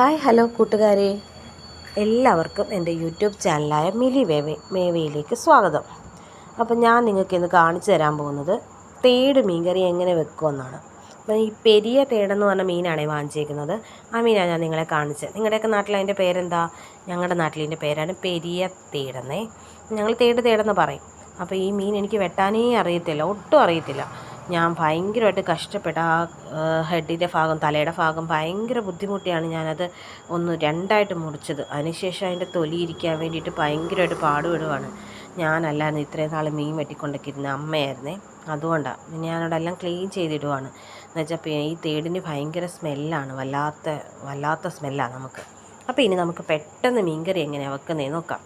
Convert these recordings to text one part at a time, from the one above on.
Hello കൂട്ടുകാരെ, എല്ലാവർക്കും എൻ്റെ യൂട്യൂബ് ചാനലായ മിലി മേവയിലേക്ക് സ്വാഗതം. അപ്പം ഞാൻ നിങ്ങൾക്ക് ഇന്ന് കാണിച്ചു തരാൻ പോകുന്നത് തേട് മീൻകറി എങ്ങനെ വെക്കുമെന്നാണ്. അപ്പം ഈ പെരിയ തേടെന്ന് പറഞ്ഞ മീനാണ് വാങ്ങിച്ചേക്കുന്നത്. ആ മീനാണ് ഞാൻ നിങ്ങളെ കാണിച്ചത്. നിങ്ങളുടെയൊക്കെ നാട്ടിൽ അതിൻ്റെ പേരെന്താ? ഞങ്ങളുടെ നാട്ടിൽ ഇതിൻ്റെ പേരാണ് പെരിയ തേടെന്നേ. ഞങ്ങൾ തേടെന്ന് പറയും. അപ്പോൾ ഈ മീൻ എനിക്ക് വെട്ടാനേ അറിയത്തില്ല, ഒട്ടും അറിയത്തില്ല. ഞാൻ ഭയങ്കരമായിട്ട് കഷ്ടപ്പെട്ട ആ ഹെഡിൻ്റെ ഭാഗം, തലയുടെ ഭാഗം ഭയങ്കര ബുദ്ധിമുട്ടിയാണ് ഞാനത് രണ്ടായിട്ട് മുറിച്ചത്. അതിനുശേഷം അതിൻ്റെ തൊലി ഇരിക്കാൻ വേണ്ടിയിട്ട് ഭയങ്കരമായിട്ട് പാടുപെടുവാണ്. ഞാനല്ലായിരുന്നു ഇത്രയും നാൾ മീൻ വെട്ടിക്കൊണ്ടൊക്കെ അമ്മയായിരുന്നേ. അതുകൊണ്ടാണ് ഞാനവിടെ എല്ലാം ക്ലീൻ ചെയ്തിടുവാണ്. എന്നുവെച്ചാൽ ഈ തേടിന് ഭയങ്കര സ്മെല്ലാണ്, വല്ലാത്ത സ്മെല്ലാണ് നമുക്ക്. അപ്പോൾ ഇനി നമുക്ക് പെട്ടെന്ന് മീൻകറി എങ്ങനെയാണ് വെക്കുന്നതെന്ന് നോക്കാം.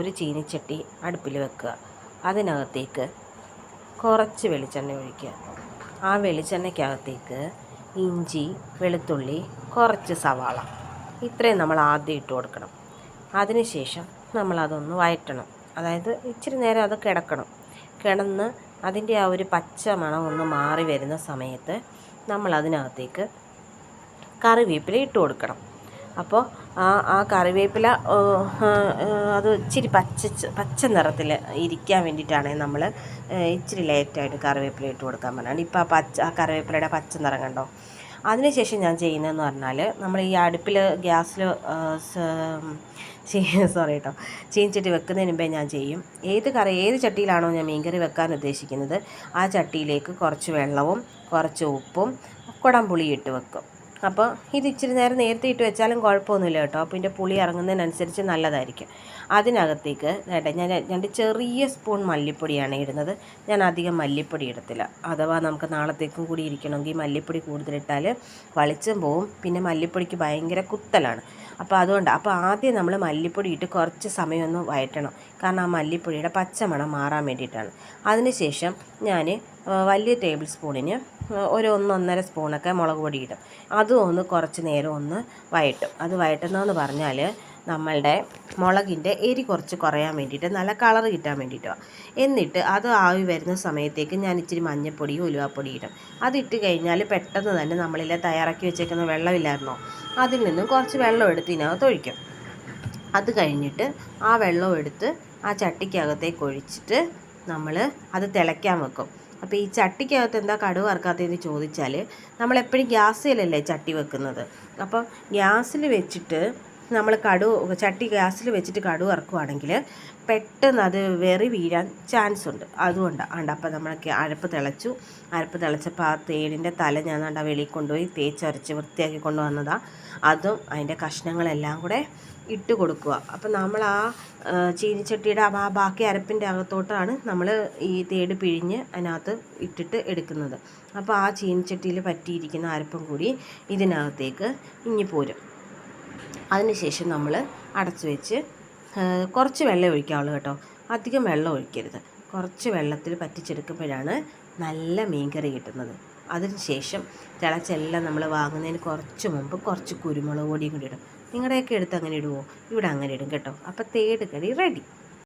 ഒരു ചീനിച്ചട്ടി അടുപ്പിൽ വെക്കുക. അതിനകത്തേക്ക് കുറച്ച് വെളിച്ചെണ്ണ ഒഴിക്കുക. ആ വെളിച്ചെണ്ണയ്ക്കകത്തേക്ക് ഇഞ്ചി, വെളുത്തുള്ളി, കുറച്ച് സവാള, ഇത്രയും നമ്മൾ ആദ്യം ഇട്ട് കൊടുക്കണം. അതിനുശേഷം നമ്മളതൊന്ന് വഴറ്റണം. അതായത് ഇച്ചിരി നേരം അത് കിടന്ന് അതിൻ്റെ ആ ഒരു പച്ച മണം ഒന്ന് മാറി വരുന്ന സമയത്ത് നമ്മളതിനകത്തേക്ക് കറിവേപ്പില ഇട്ട് കൊടുക്കണം. അപ്പോൾ ആ കറിവേപ്പില അത് ഇച്ചിരി പച്ച നിറത്തിൽ ഇരിക്കാൻ വേണ്ടിയിട്ടാണ് നമ്മൾ ഇച്ചിരി ലേറ്റായിട്ട് കറിവേപ്പില ഇട്ട് കൊടുക്കാൻ പറഞ്ഞാണ്. ഇപ്പോൾ ആ കറിവേപ്പിലയുടെ പച്ച നിറം കണ്ടോ? അതിനുശേഷം ഞാൻ ചെയ്യുന്നതെന്ന് പറഞ്ഞാൽ, നമ്മൾ ഈ അടുപ്പിൽ ഗ്യാസിൽ ചീനിച്ചട്ടി വെക്കുന്നതിന് മുമ്പേ ഞാൻ ചെയ്യും, ഏത് ചട്ടിയിലാണോ ഞാൻ മീൻകറി വെക്കാൻ ഉദ്ദേശിക്കുന്നത് ആ ചട്ടിയിലേക്ക് കുറച്ച് വെള്ളവും കുറച്ച് ഉപ്പും കുടംപുളി ഇട്ട് വെക്കും. അപ്പോൾ ഇത് ഇച്ചിരി നേരം നേരത്തെ ഇട്ട് വെച്ചാലും കുഴപ്പമൊന്നുമില്ല കേട്ടോ. അപ്പോൾ ഇതിൻ്റെ പുളി ഇറങ്ങുന്നതിനനുസരിച്ച് നല്ലതായിരിക്കും. അതിനകത്തേക്ക് ഞാൻ 2 ചെറിയ സ്പൂൺ മല്ലിപ്പൊടിയാണ് ഇടുന്നത്. ഞാൻ അധികം മല്ലിപ്പൊടി ഇടത്തില്ല. അഥവാ നമുക്ക് നാളത്തേക്കും കൂടി ഇരിക്കണമെങ്കിൽ മല്ലിപ്പൊടി കൂടുതലിട്ടാൽ വളിച്ചും പോവും. പിന്നെ മല്ലിപ്പൊടിക്ക് ഭയങ്കര കുത്തലാണ്. അപ്പോൾ ആദ്യം നമ്മൾ മല്ലിപ്പൊടി ഇട്ട് കുറച്ച് സമയം ഒന്ന് വഴറ്റണം. കാരണം ആ മല്ലിപ്പൊടിയുടെ പച്ചമണം മാറാൻ വേണ്ടിയിട്ടാണ്. അതിനുശേഷം ഞാൻ വലിയ ടേബിൾ സ്പൂണിന് ഒരു 1-1.5 സ്പൂണൊക്കെ മുളക് പൊടി ഇടും. അതും കുറച്ച് നേരം ഒന്ന് വഴറ്റും. അത് വഴറ്റുന്നതെന്ന് പറഞ്ഞാൽ നമ്മളുടെ മുളകിൻ്റെ എരി കുറച്ച് കുറയാൻ വേണ്ടിയിട്ട്, നല്ല കളർ കിട്ടാൻ വേണ്ടിയിട്ടാണ്. എന്നിട്ട് അത് ആവി വരുന്ന സമയത്തേക്ക് ഞാൻ ഇച്ചിരി മഞ്ഞൾപ്പൊടിയും ഉലുവാപ്പൊടി ഇടും. അതിട്ട് കഴിഞ്ഞാൽ പെട്ടെന്ന് തന്നെ നമ്മളിലെ തയ്യാറാക്കി വെച്ചേക്കുന്ന വെള്ളമില്ലായിരുന്നോ, അതിൽ നിന്നും കുറച്ച് വെള്ളം എടുത്ത് ഇതിനകത്ത് ഒഴിക്കും. അത് കഴിഞ്ഞിട്ട് ആ വെള്ളം എടുത്ത് ആ ചട്ടിക്കകത്തേക്ക് ഒഴിച്ചിട്ട് നമ്മൾ അത് തിളയ്ക്കാൻ വെക്കും. അപ്പോൾ ഈ ചട്ടിക്കകത്ത് എന്താ കടുക് വറുക്കാത്തതെന്ന് ചോദിച്ചാൽ, നമ്മളെപ്പോഴും ഗ്യാസിലല്ലേ ചട്ടി വെക്കുന്നത്. അപ്പം ഗ്യാസിൽ വെച്ചിട്ട് നമ്മൾ ചട്ടി ഗ്യാസിൽ വെച്ചിട്ട് കടുക് വറുക്കുവാണെങ്കിൽ പെട്ടെന്ന് അത് വെറി വീഴാൻ ചാൻസ് ഉണ്ട്. അതുകൊണ്ടാണ്. അപ്പോൾ നമ്മളൊക്കെ അരപ്പ് തിളച്ചപ്പോൾ ആ തേടിൻ്റെ തല ഞാൻ വെളിയിൽ കൊണ്ടുപോയി തേച്ചരച്ച് വൃത്തിയാക്കി കൊണ്ടുവന്നതാണ്. അതും അതിൻ്റെ കഷ്ണങ്ങളെല്ലാം കൂടെ ഇട്ട് കൊടുക്കുക. അപ്പം നമ്മൾ ആ ചീനിച്ചട്ടിയുടെ ആ ബാക്കി അരപ്പിൻ്റെ അകത്തോട്ടാണ് നമ്മൾ ഈ തേട് പിഴിഞ്ഞ് അതിനകത്ത് ഇട്ടിട്ട് എടുക്കുന്നത്. അപ്പോൾ ആ ചീനിച്ചട്ടിയിൽ പറ്റിയിരിക്കുന്ന അരപ്പും കൂടി ഇതിനകത്തേക്ക് പോരും. അതിനുശേഷം നമ്മൾ അടച്ചു വെച്ച് കുറച്ച് വെള്ളം ഒഴിക്കാവുള്ളൂ കേട്ടോ. അധികം വെള്ളം ഒഴിക്കരുത്. കുറച്ച് വെള്ളത്തിൽ പറ്റിച്ചെടുക്കുമ്പോഴാണ് നല്ല മീൻകറി കിട്ടുന്നത്. അതിനുശേഷം തിളച്ചെല്ലാം നമ്മൾ വാങ്ങുന്നതിന് കുറച്ച് മുമ്പ് കുറച്ച് കുരുമുളക് പൊടിയും കൂടി ഇടും. നിങ്ങളുടെയൊക്കെ എടുത്ത് അങ്ങനെ ഇടുമോ? ഇവിടെ അങ്ങനെ ഇടും കേട്ടോ. അപ്പോൾ തേട് കറി റെഡി.